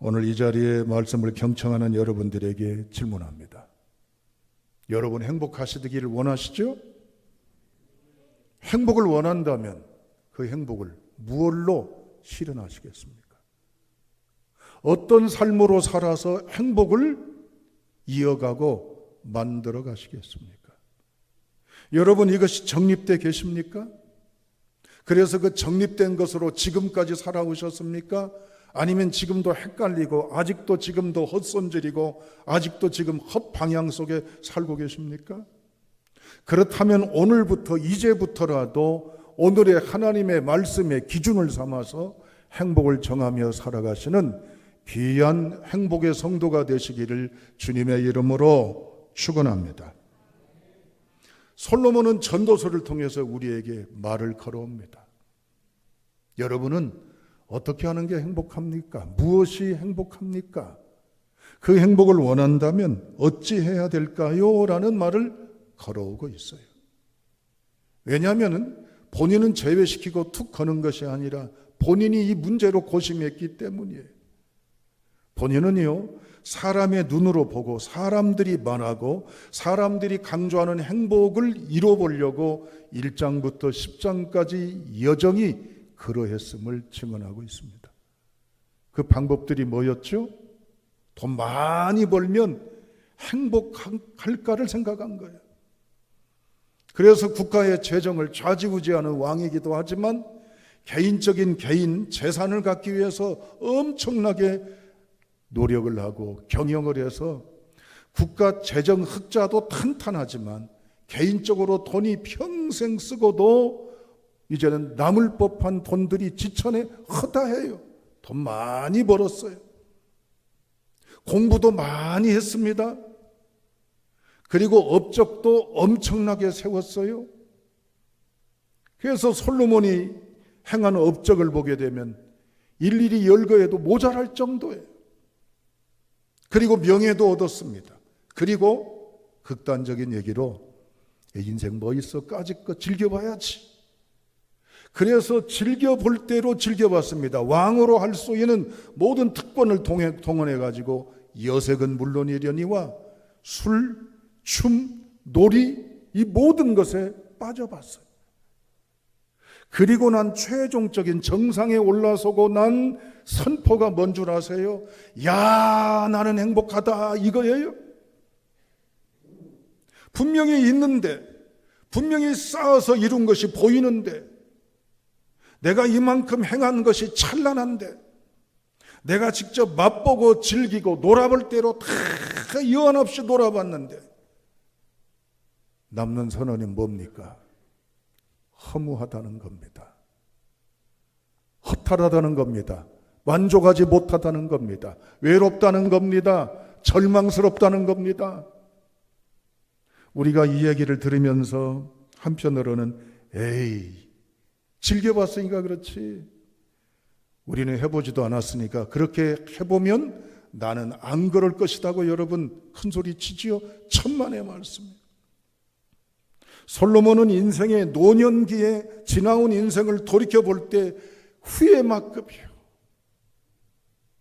오늘 이 자리에 말씀을 경청하는 여러분들에게 질문합니다. 여러분 행복하시기를 원하시죠? 행복을 원한다면 그 행복을 무엇로 실현하시겠습니까? 어떤 삶으로 살아서 행복을 이어가고 만들어 가시겠습니까? 여러분 이것이 정립되어 계십니까? 그래서 그 정립된 것으로 지금까지 살아오셨습니까? 아니면 지금도 헷갈리고 아직도 지금도 헛손질이고 아직도 지금 헛방향 속에 살고 계십니까? 그렇다면 오늘부터 이제부터라도 오늘의 하나님의 말씀의 기준을 삼아서 행복을 정하며 살아가시는 귀한 행복의 성도가 되시기를 주님의 이름으로 축원합니다. 솔로몬은 전도서를 통해서 우리에게 말을 걸어옵니다. 여러분은 어떻게 하는 게 행복합니까? 무엇이 행복합니까? 그 행복을 원한다면 어찌해야 될까요? 라는 말을 걸어오고 있어요. 왜냐하면 본인은 제외시키고 툭 거는 것이 아니라 본인이 이 문제로 고심했기 때문이에요. 본인은요, 사람의 눈으로 보고 사람들이 말하고 사람들이 강조하는 행복을 이뤄보려고 1장부터 10장까지 여정이 그러했음을 증언하고 있습니다. 그 방법들이 뭐였죠? 돈 많이 벌면 행복할까를 생각한 거예요. 그래서 국가의 재정을 좌지우지하는 왕이기도 하지만 개인적인 재산을 갖기 위해서 엄청나게 노력을 하고 경영을 해서 국가 재정 흑자도 탄탄하지만 개인적으로 돈이 평생 쓰고도 이제는 남을 법한 돈들이 지천에 허다해요. 돈 많이 벌었어요. 공부도 많이 했습니다. 그리고 업적도 엄청나게 세웠어요. 그래서 솔로몬이 행한 업적을 보게 되면 일일이 열거해도 모자랄 정도예요. 그리고 명예도 얻었습니다. 그리고 극단적인 얘기로 인생 뭐 있어? 까짓 거 즐겨봐야지. 그래서 즐겨볼 대로 즐겨봤습니다. 왕으로 할 수 있는 모든 특권을 동원해가지고 여색은 물론이려니와 술, 춤, 놀이 이 모든 것에 빠져봤어요. 그리고 난 최종적인 정상에 올라서고 난 선포가 뭔 줄 아세요? 야, 나는 행복하다 이거예요. 분명히 있는데, 분명히 쌓아서 이룬 것이 보이는데, 내가 이만큼 행한 것이 찬란한데, 내가 직접 맛보고 즐기고 놀아볼 대로 다 여한 없이 놀아봤는데 남는 선언이 뭡니까? 허무하다는 겁니다. 허탈하다는 겁니다. 만족하지 못하다는 겁니다. 외롭다는 겁니다. 절망스럽다는 겁니다. 우리가 이 얘기를 들으면서 한편으로는 에이, 즐겨봤으니까 그렇지. 우리는 해보지도 않았으니까 그렇게 해보면 나는 안 그럴 것이라고 여러분 큰소리 치지요. 천만의 말씀이에요. 솔로몬은 인생의 노년기에 지나온 인생을 돌이켜볼 때 후회 막급이에요.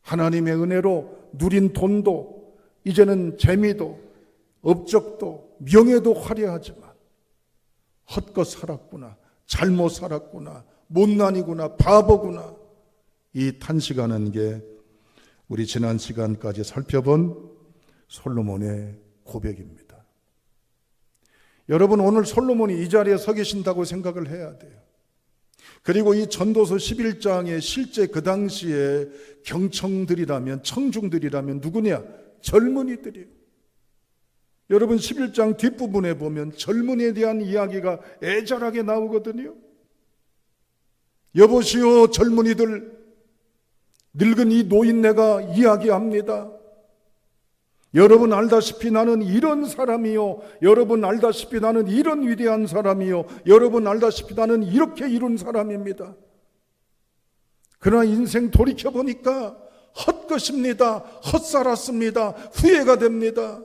하나님의 은혜로 누린 돈도 이제는 재미도 업적도 명예도 화려하지만 헛것 살았구나, 잘못 살았구나, 못난이구나, 바보구나 이 탄식하는 게 우리 지난 시간까지 살펴본 솔로몬의 고백입니다. 여러분 오늘 솔로몬이 이 자리에 서 계신다고 생각을 해야 돼요. 그리고 이 전도서 11장의 실제 그 당시에 경청들이라면 청중들이라면 누구냐? 젊은이들이에요. 여러분 11장 뒷부분에 보면 젊은이에 대한 이야기가 애절하게 나오거든요. 여보시오 젊은이들, 늙은 이 노인네가 이야기합니다. 여러분 알다시피 나는 이런 사람이요, 여러분 알다시피 나는 이런 위대한 사람이요, 여러분 알다시피 나는 이렇게 이룬 사람입니다. 그러나 인생 돌이켜보니까 헛것입니다. 헛살았습니다. 후회가 됩니다.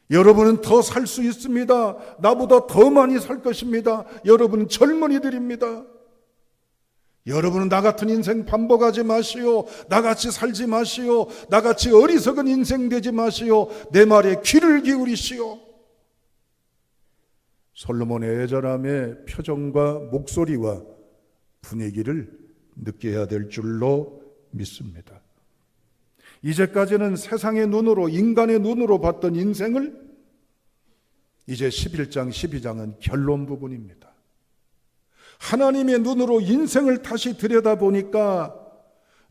여러분은 더 살 수 있습니다. 나보다 더 많이 살 것입니다. 여러분은 젊은이들입니다. 여러분은 나 같은 인생 반복하지 마시오. 나같이 살지 마시오. 나같이 어리석은 인생 되지 마시오. 내 말에 귀를 기울이시오. 솔로몬의 애절함의 표정과 목소리와 분위기를 느껴야 될 줄로 믿습니다. 이제까지는 세상의 눈으로, 인간의 눈으로 봤던 인생을 이제 11장, 12장은 결론 부분입니다. 하나님의 눈으로 인생을 다시 들여다보니까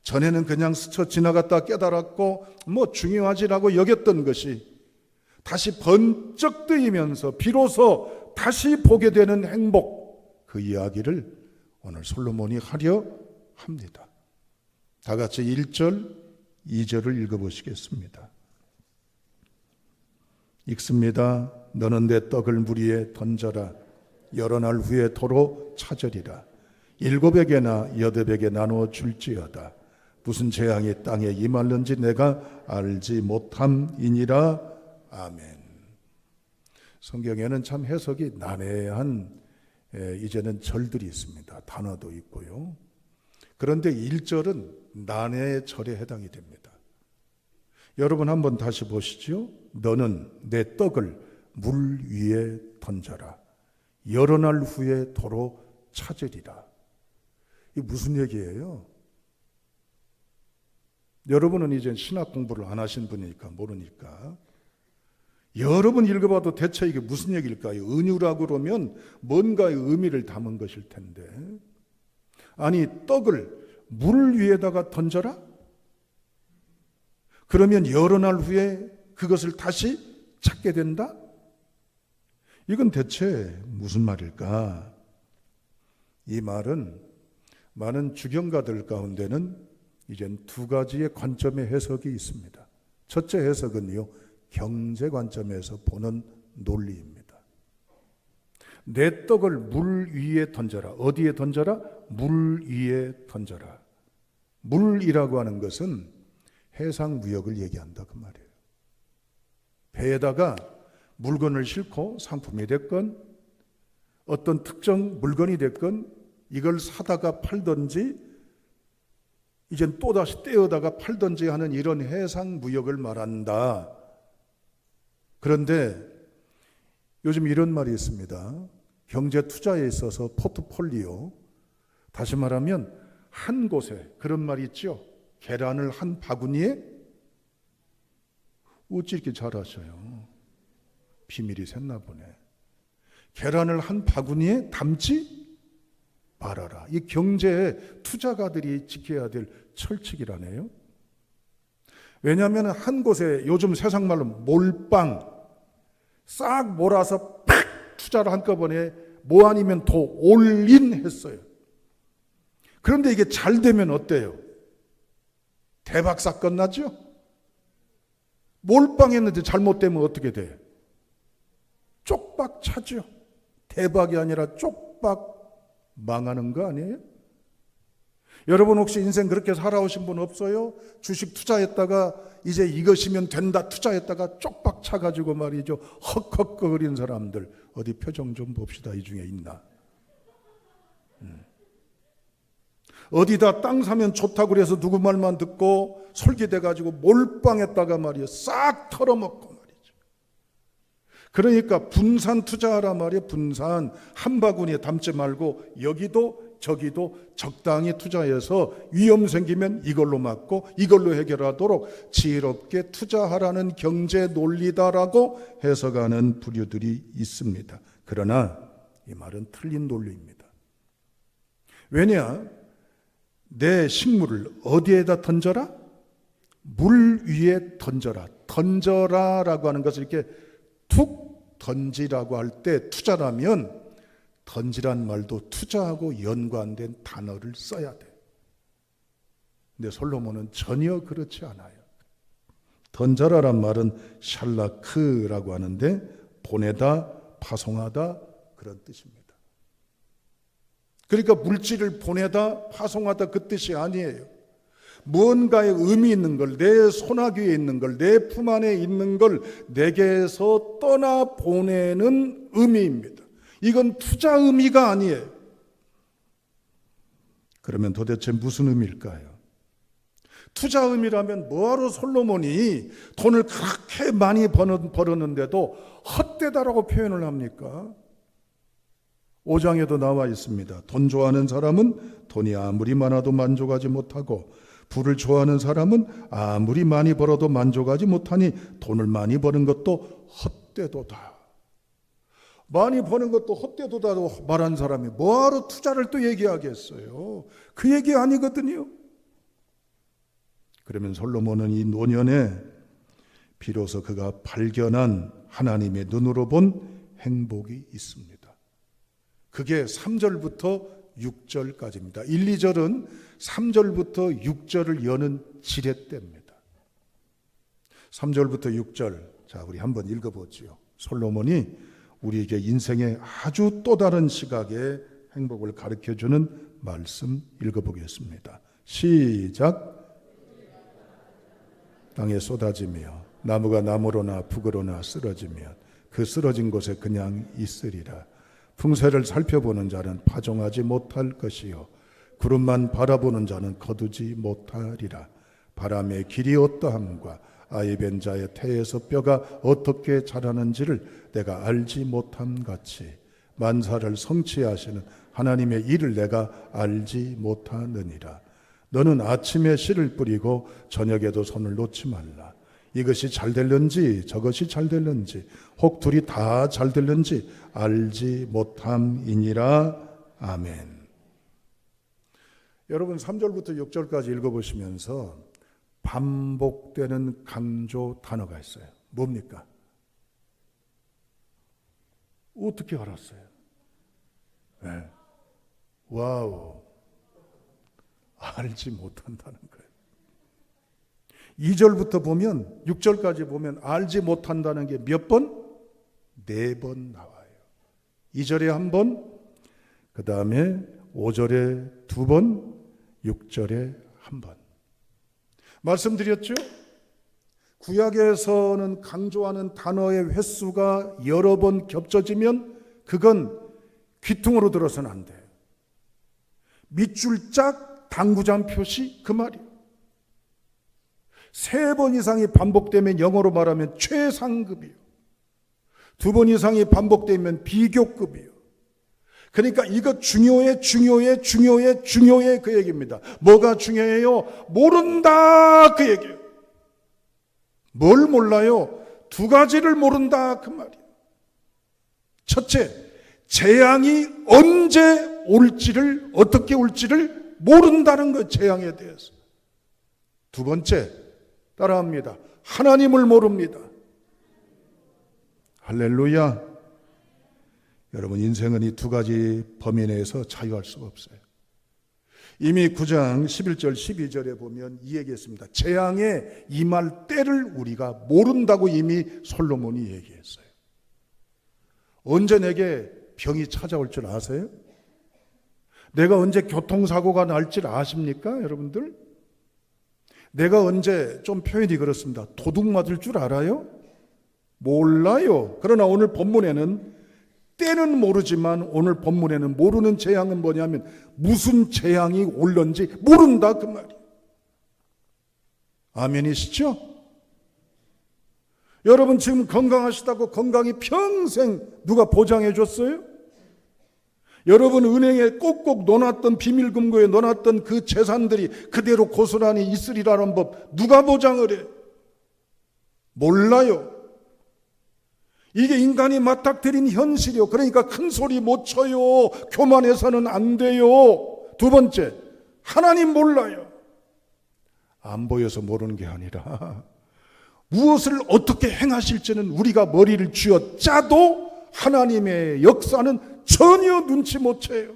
전에는 그냥 스쳐 지나갔다 깨달았고 중요하지라고 여겼던 것이 다시 번쩍 뜨이면서 비로소 다시 보게 되는 행복, 그 이야기를 오늘 솔로몬이 하려 합니다. 다 같이 1절, 2절을 읽어보시겠습니다. 읽습니다. 너는 내 떡을 물 위에 던져라. 여러 날 후에 도로 찾으리라. 7에게나 8에게 나누어 줄지어다. 무슨 재앙이 땅에 임할는지 내가 알지 못함이니라. 아멘. 성경에는 참 해석이 난해한 이제는 절들이 있습니다. 단어도 있고요. 그런데 1절은 난해의 절에 해당이 됩니다. 여러분 한번 다시 보시죠. 너는 내 떡을 물 위에 던져라. 여러 날 후에 도로 찾으리라. 이게 무슨 얘기예요? 여러분은 이제 신학 공부를 안 하신 분이니까 모르니까 여러분 읽어봐도 대체 이게 무슨 얘기일까요? 은유라고 그러면 뭔가의 의미를 담은 것일 텐데, 아니 떡을 물 위에다가 던져라? 그러면 여러 날 후에 그것을 다시 찾게 된다? 이건 대체 무슨 말일까? 이 말은 많은 주경가들 가운데는 이젠 두 가지의 관점의 해석이 있습니다. 첫째 해석은요, 경제 관점에서 보는 논리입니다. 내 떡을 물 위에 던져라. 어디에 던져라? 물 위에 던져라. 물이라고 하는 것은 해상무역을 얘기한다 그 말이에요. 배에다가 물건을 싣고 상품이 됐건 어떤 특정 물건이 됐건 이걸 사다가 팔든지 이젠 또다시 떼어다가 팔든지 하는 이런 해상무역을 말한다. 그런데 요즘 이런 말이 있습니다. 경제 투자에 있어서 포트폴리오, 다시 말하면 한 곳에, 그런 말이 있죠. 계란을 한 바구니에, 어찌 이렇게 잘하셔요? 비밀이 샜나 보네. 계란을 한 바구니에 담지 말아라. 이 경제에 투자가들이 지켜야 될 철칙이라네요. 왜냐하면 한 곳에 요즘 세상 말로 몰빵 싹 몰아서 팍 투자를 한꺼번에 뭐 아니면 더 올인 했어요. 그런데 이게 잘 되면 어때요? 대박 사건 나죠? 몰빵했는데 잘못되면 어떻게 돼요? 쪽박 차죠. 대박이 아니라 쪽박 망하는 거 아니에요? 여러분 혹시 인생 그렇게 살아오신 분 없어요? 주식 투자했다가 이제 이것이면 된다 투자했다가 쪽박 차가지고 말이죠. 헉헉거리는 사람들 어디 표정 좀 봅시다. 이 중에 있나? 어디다 땅 사면 좋다고 그래서 누구 말만 듣고 솔깃해가지고 몰빵했다가 말이에요. 싹 털어먹고 말이죠. 그러니까 분산 투자하라 말이에요. 분산. 한 바구니에 담지 말고 여기도 저기도 적당히 투자해서 위험 생기면 이걸로 막고 이걸로 해결하도록 지혜롭게 투자하라는 경제 논리다라고 해석하는 부류들이 있습니다. 그러나 이 말은 틀린 논리입니다. 왜냐? 내 식물을 어디에다 던져라? 물 위에 던져라. 던져라라고 하는 것을 이렇게 툭 던지라고 할 때 투자라면 던지란 말도 투자하고 연관된 단어를 써야 돼. 근데 솔로몬은 전혀 그렇지 않아요. 던져라란 말은 샬라크라고 하는데 보내다, 파송하다 그런 뜻입니다. 그러니까 물질을 보내다, 파송하다 그 뜻이 아니에요. 무언가의 의미 있는 걸, 내 손아귀에 있는 걸, 내 품 안에 있는 걸 내게서 떠나 보내는 의미입니다. 이건 투자 의미가 아니에요. 그러면 도대체 무슨 의미일까요? 투자 의미라면 뭐하러 솔로몬이 돈을 그렇게 많이 벌었는데도 헛되다라고 표현을 합니까? 5장에도 나와 있습니다. 돈 좋아하는 사람은 돈이 아무리 많아도 만족하지 못하고, 부를 좋아하는 사람은 아무리 많이 벌어도 만족하지 못하니 돈을 많이 버는 것도 헛되도다. 많이 버는 것도 헛되도다 말한 사람이 뭐하러 투자를 또 얘기하겠어요? 그 얘기 아니거든요. 그러면 솔로몬은 이 노년에 비로소 그가 발견한 하나님의 눈으로 본 행복이 있습니다. 그게 3절부터 6절까지입니다. 1, 2절은 3절부터 6절을 여는 지렛대입니다. 3절부터 6절, 자, 우리 한번 읽어보지요. 솔로몬이 우리에게 인생의 아주 또 다른 시각의 행복을 가르쳐주는 말씀 읽어보겠습니다. 시작. 땅에 쏟아지며 나무가 나무로나 북으로나 쓰러지면 그 쓰러진 곳에 그냥 있으리라. 풍세를 살펴보는 자는 파종하지 못할 것이요 구름만 바라보는 자는 거두지 못하리라. 바람의 길이 어떠함과 아이 벤 자의 태에서 뼈가 어떻게 자라는지를 내가 알지 못함 같이 만사를 성취하시는 하나님의 일을 내가 알지 못하느니라. 너는 아침에 씨를 뿌리고 저녁에도 손을 놓지 말라. 이것이 잘 될는지 저것이 잘 될는지 혹 둘이 다 잘 될는지 알지 못함이니라. 아멘. 여러분 3절부터 6절까지 읽어보시면서 반복되는 강조 단어가 있어요. 뭡니까? 어떻게 알았어요? 네. 와우. 알지 못한다는 거예요. 2절부터 보면 6절까지 보면 알지 못한다는 게 몇 번? 4번 나와요. 2절에 한 번, 그 다음에 5절에 2번, 6절에 한 번. 말씀드렸죠? 구약에서는 강조하는 단어의 횟수가 여러 번 겹쳐지면 그건 귀퉁으로 들어서는 안 돼요. 밑줄 짝 당구장 표시 그 말이에요. 3번 이상이 반복되면 영어로 말하면 최상급이에요. 2번 이상이 반복되면 비교급이에요. 그러니까 이거 중요해 그 얘기입니다. 뭐가 중요해요? 모른다 그 얘기예요. 뭘 몰라요? 2가지를 모른다 그 말이에요. 첫째, 재앙이 언제 올지를, 어떻게 올지를 모른다는 것, 재앙에 대해서. 2번째, 따라합니다. 하나님을 모릅니다. 할렐루야. 여러분, 인생은 이 2가지 범위 내에서 자유할 수가 없어요. 이미 9장 11절 12절에 보면 이 얘기했습니다. 재앙에 임할 때를 우리가 모른다고 이미 솔로몬이 얘기했어요. 언제 내게 병이 찾아올 줄 아세요? 내가 언제 교통사고가 날 줄 아십니까, 여러분들? 내가 언제, 좀 표현이 그렇습니다. 도둑 맞을 줄 알아요? 몰라요. 그러나 오늘 본문에는 때는 모르지만 오늘 본문에는 모르는 재앙은 뭐냐면 무슨 재앙이 올런지 모른다 그 말이에요. 아멘이시죠? 여러분 지금 건강하시다고 건강이 평생 누가 보장해 줬어요? 여러분 은행에 꼭꼭 넣어놨던 비밀금고에 넣어놨던 그 재산들이 그대로 고스란히 있으리라는 법 누가 보장을 해? 몰라요. 이게 인간이 맞닥뜨린 현실이요. 그러니까 큰 소리 못 쳐요. 교만해서는 안 돼요. 2번째, 하나님 몰라요. 안 보여서 모르는 게 아니라 무엇을 어떻게 행하실지는 우리가 머리를 쥐어 짜도 하나님의 역사는 전혀 눈치 못 채요.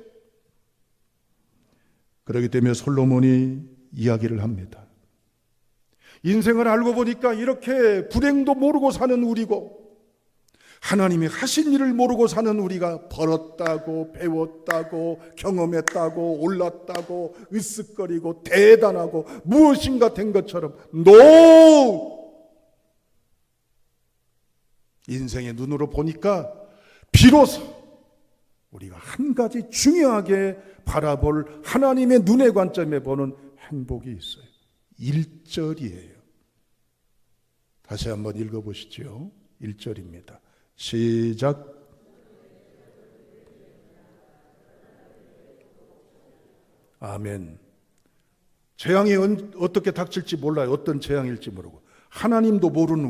그렇기 때문에 솔로몬이 이야기를 합니다. 인생을 알고 보니까 이렇게 불행도 모르고 사는 우리고 하나님이 하신 일을 모르고 사는 우리가 벌었다고 배웠다고 경험했다고 올랐다고 으쓱거리고 대단하고 무엇인가 된 것처럼 인생의 눈으로 보니까 비로소 우리가 한 가지 중요하게 바라볼 하나님의 눈의 관점에 보는 행복이 있어요. 1절이에요. 다시 한번 읽어보시죠. 1절입니다. 시작. 아멘. 재앙이 어떻게 닥칠지 몰라요. 어떤 재앙일지 모르고. 하나님도 모르는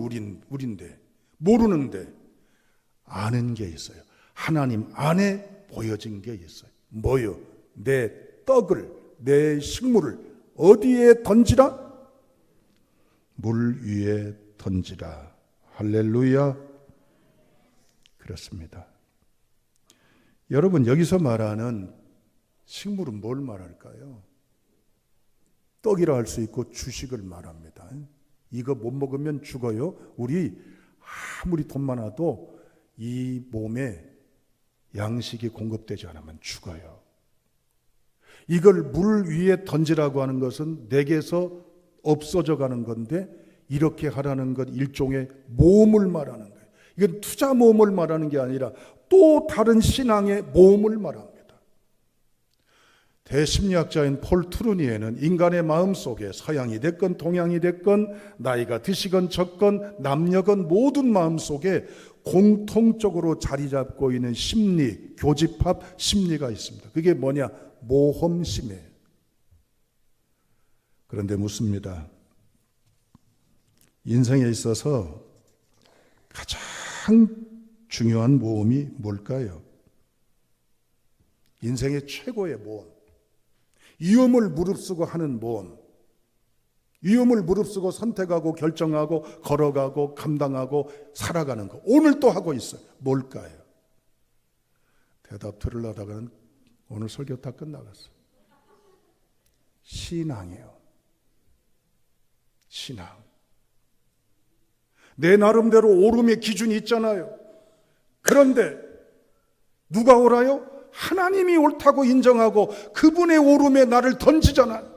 우린데, 모르는데 아는 게 있어요. 하나님 안에 보여진 게 있어요. 뭐요? 내 떡을, 내 식물을 어디에 던지라? 물 위에 던지라. 할렐루야. 그렇습니다. 여러분, 여기서 말하는 식물은 뭘 말할까요? 떡이라 할 수 있고 주식을 말합니다. 이거 못 먹으면 죽어요. 우리 아무리 돈 많아도 이 몸에 양식이 공급되지 않으면 죽어요. 이걸 물 위에 던지라고 하는 것은 내게서 없어져 가는 건데, 이렇게 하라는 것 일종의 모험을 말하는 거예요. 이건 투자 모험을 말하는 게 아니라 또 다른 신앙의 모험을 말합니다. 대심리학자인 폴 트루니에는 인간의 마음속에 서양이 됐건 동양이 됐건 나이가 드시건 적건 남녀건 모든 마음속에 공통적으로 자리 잡고 있는 심리, 교집합 심리가 있습니다. 그게 뭐냐? 모험심이에요. 그런데 묻습니다. 인생에 있어서 가장 중요한 모험이 뭘까요? 인생의 최고의 모험. 위험을 무릅쓰고 하는 모험. 위험을 무릅쓰고 선택하고 결정하고 걸어가고 감당하고 살아가는 거. 오늘 또 하고 있어요. 뭘까요? 대답 들으려다가는 오늘 설교 다 끝나갔어요. 신앙이에요. 신앙. 내 나름대로 옳음의 기준이 있잖아요. 그런데 누가 옳아요? 하나님이 옳다고 인정하고 그분의 옳음에 나를 던지잖아요.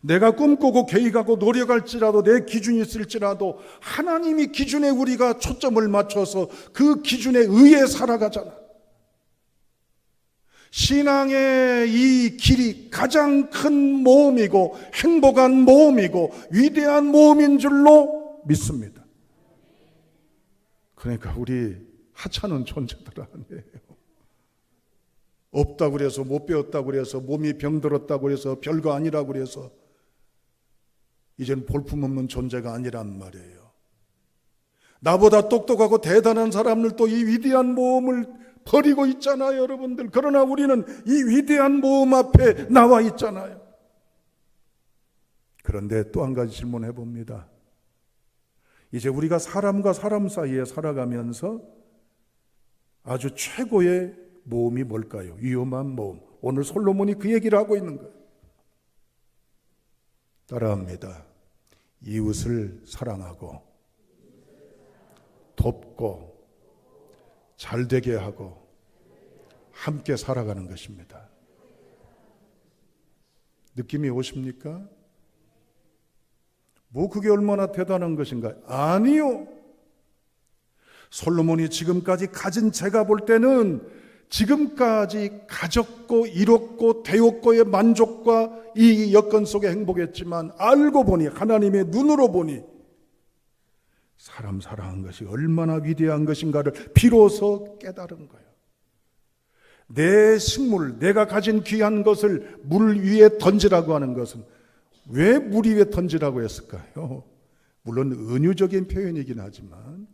내가 꿈꾸고 계획하고 노력할지라도 내 기준이 있을지라도 하나님이 기준에 우리가 초점을 맞춰서 그 기준에 의해 살아가잖아. 신앙의 이 길이 가장 큰 모험이고 행복한 모험이고 위대한 모험인 줄로 믿습니다. 그러니까 우리 하찮은 존재들 아니에요. 없다고 그래서 못 배웠다고 그래서 몸이 병들었다고 그래서 별거 아니라고 그래서 이젠 볼품없는 존재가 아니란 말이에요. 나보다 똑똑하고 대단한 사람들도 이 위대한 모험을 버리고 있잖아요, 여러분들. 그러나 우리는 이 위대한 모험 앞에 나와 있잖아요. 그런데 또 한 가지 질문해 봅니다. 이제 우리가 사람과 사람 사이에 살아가면서 아주 최고의 모험이 뭘까요? 위험한 모험. 오늘 솔로몬이 그 얘기를 하고 있는 거예요. 따라합니다. 이웃을 사랑하고 돕고 잘되게 하고 함께 살아가는 것입니다. 느낌이 오십니까? 뭐 그게 얼마나 대단한 것인가? 아니요. 솔로몬이 지금까지 가진, 제가 볼 때는 지금까지 가졌고 이뤘고 되었고의 만족과 이 여건 속에 행복했지만 알고 보니, 하나님의 눈으로 보니 사람 사랑한 것이 얼마나 위대한 것인가를 비로소 깨달은 거예요. 내 식물, 내가 가진 귀한 것을 물 위에 던지라고 하는 것은 왜 물 위에 던지라고 했을까요? 물론 은유적인 표현이긴 하지만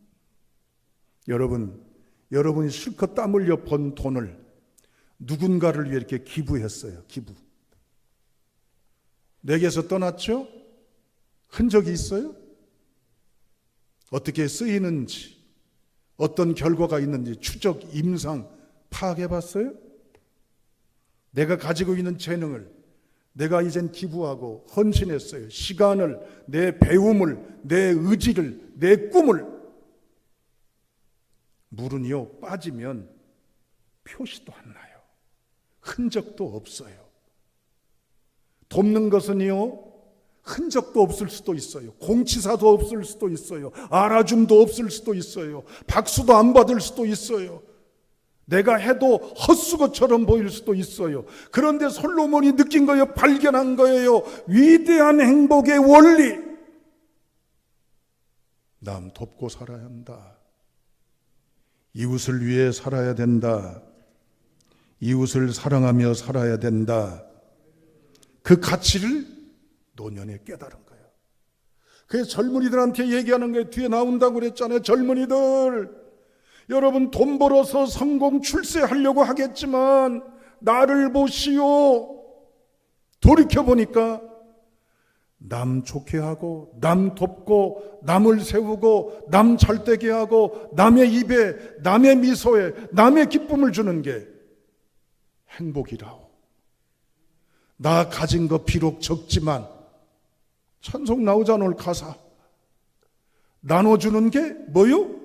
여러분이 실컷 땀 흘려 번 돈을 누군가를 위해 이렇게 기부했어요. 기부. 내게서 떠났죠? 흔적이 있어요? 어떻게 쓰이는지, 어떤 결과가 있는지 추적, 임상 파악해 봤어요? 내가 가지고 있는 재능을 내가 이젠 기부하고 헌신했어요. 시간을, 내 배움을, 내 의지를, 내 꿈을. 물은요, 빠지면 표시도 안 나요. 흔적도 없어요. 돕는 것은요, 흔적도 없을 수도 있어요. 공치사도 없을 수도 있어요. 알아줌도 없을 수도 있어요. 박수도 안 받을 수도 있어요. 내가 해도 헛수고처럼 보일 수도 있어요. 그런데 솔로몬이 느낀 거예요. 발견한 거예요. 위대한 행복의 원리. 남 돕고 살아야 한다. 이웃을 위해 살아야 된다. 이웃을 사랑하며 살아야 된다. 그 가치를 노년에 깨달은 거예요. 그래서 젊은이들한테 얘기하는 게 뒤에 나온다고 그랬잖아요. 젊은이들, 여러분 돈 벌어서 성공 출세하려고 하겠지만 나를 보시오. 돌이켜보니까 남 좋게 하고 남 돕고 남을 세우고 남 잘되게 하고 남의 입에 남의 미소에 남의 기쁨을 주는 게 행복이라오. 나 가진 거 비록 적지만 찬송 나오잖아. 오늘 가사 나눠주는 게 뭐요?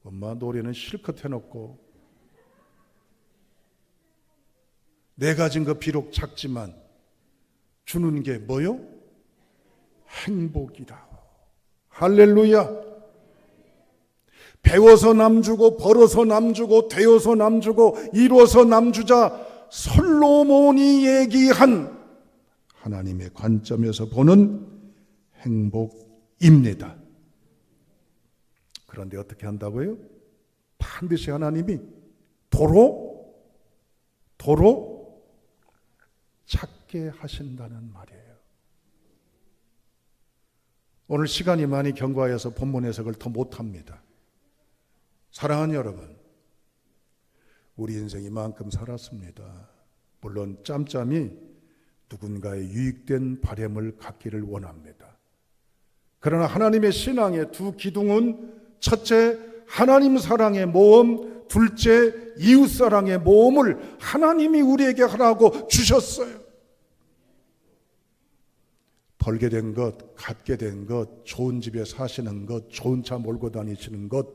엄마 노래는 실컷 해놓고 내 가진 거 비록 작지만 주는 게 뭐요? 행복이다. 할렐루야. 배워서 남 주고 벌어서 남 주고 되어서 남 주고 이루어서 남 주자. 솔로몬이 얘기한 하나님의 관점에서 보는 행복입니다. 그런데 어떻게 한다고요? 반드시 하나님이 도로 찾게 하신다는 말이에요. 오늘 시간이 많이 경과해서 본문 해석을 더 못합니다. 사랑하는 여러분, 우리 인생 이만큼 살았습니다. 물론 짬짬이 누군가의 유익된 바램을 갖기를 원합니다. 그러나 하나님의 신앙의 두 기둥은 첫째, 하나님 사랑의 모험, 둘째, 이웃 사랑의 모험을 하나님이 우리에게 하라고 주셨어요. 벌게 된 것, 갖게 된 것, 좋은 집에 사시는 것, 좋은 차 몰고 다니시는 것,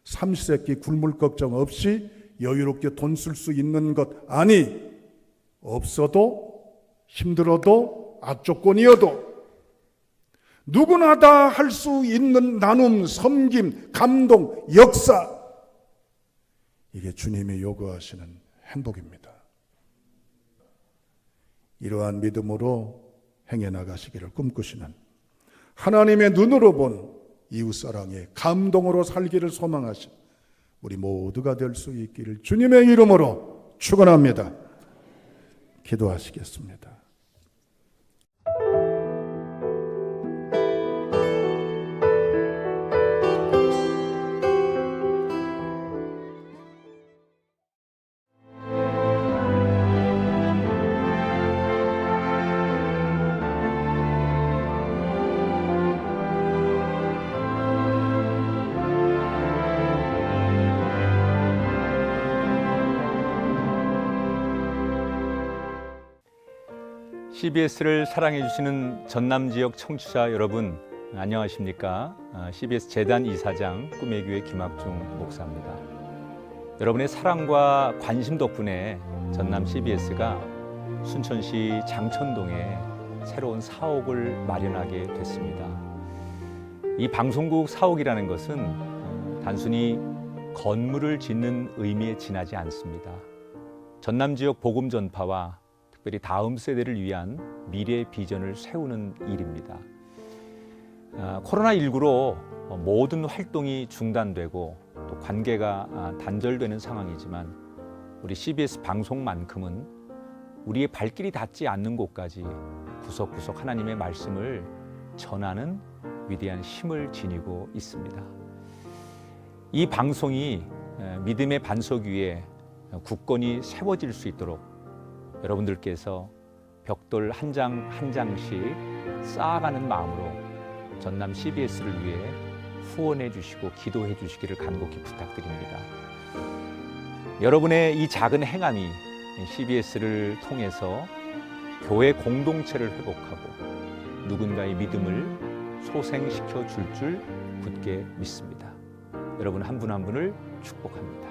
삼시세끼 굶을 걱정 없이 여유롭게 돈 쓸 수 있는 것, 아니 없어도 힘들어도 악조건이어도 누구나 다 할 수 있는 나눔, 섬김, 감동, 역사, 이게 주님이 요구하시는 행복입니다. 이러한 믿음으로 행해 나가시기를 꿈꾸시는, 하나님의 눈으로 본 이웃사랑의 감동으로 살기를 소망하신 우리 모두가 될 수 있기를 주님의 이름으로 축원합니다. 기도하시겠습니다. CBS를 사랑해 주시는 전남 지역 청취자 여러분, 안녕하십니까? CBS 재단 이사장 꿈의 교회 김학중 목사입니다. 여러분의 사랑과 관심 덕분에 전남 CBS가 순천시 장천동에 새로운 사옥을 마련하게 됐습니다. 이 방송국 사옥이라는 것은 단순히 건물을 짓는 의미에 지나지 않습니다. 전남 지역 복음 전파와 특별히 다음 세대를 위한 미래 비전을 세우는 일입니다. 코로나19로 모든 활동이 중단되고 또 관계가 단절되는 상황이지만 우리 CBS 방송만큼은 우리의 발길이 닿지 않는 곳까지 구석구석 하나님의 말씀을 전하는 위대한 힘을 지니고 있습니다. 이 방송이 믿음의 반석 위에 굳건히 세워질 수 있도록 여러분들께서 벽돌 한 장 한 장씩 쌓아가는 마음으로 전남 CBS를 위해 후원해 주시고 기도해 주시기를 간곡히 부탁드립니다. 여러분의 이 작은 행함이 CBS를 통해서 교회 공동체를 회복하고 누군가의 믿음을 소생시켜 줄 굳게 믿습니다. 여러분 한 분 한 분을 축복합니다.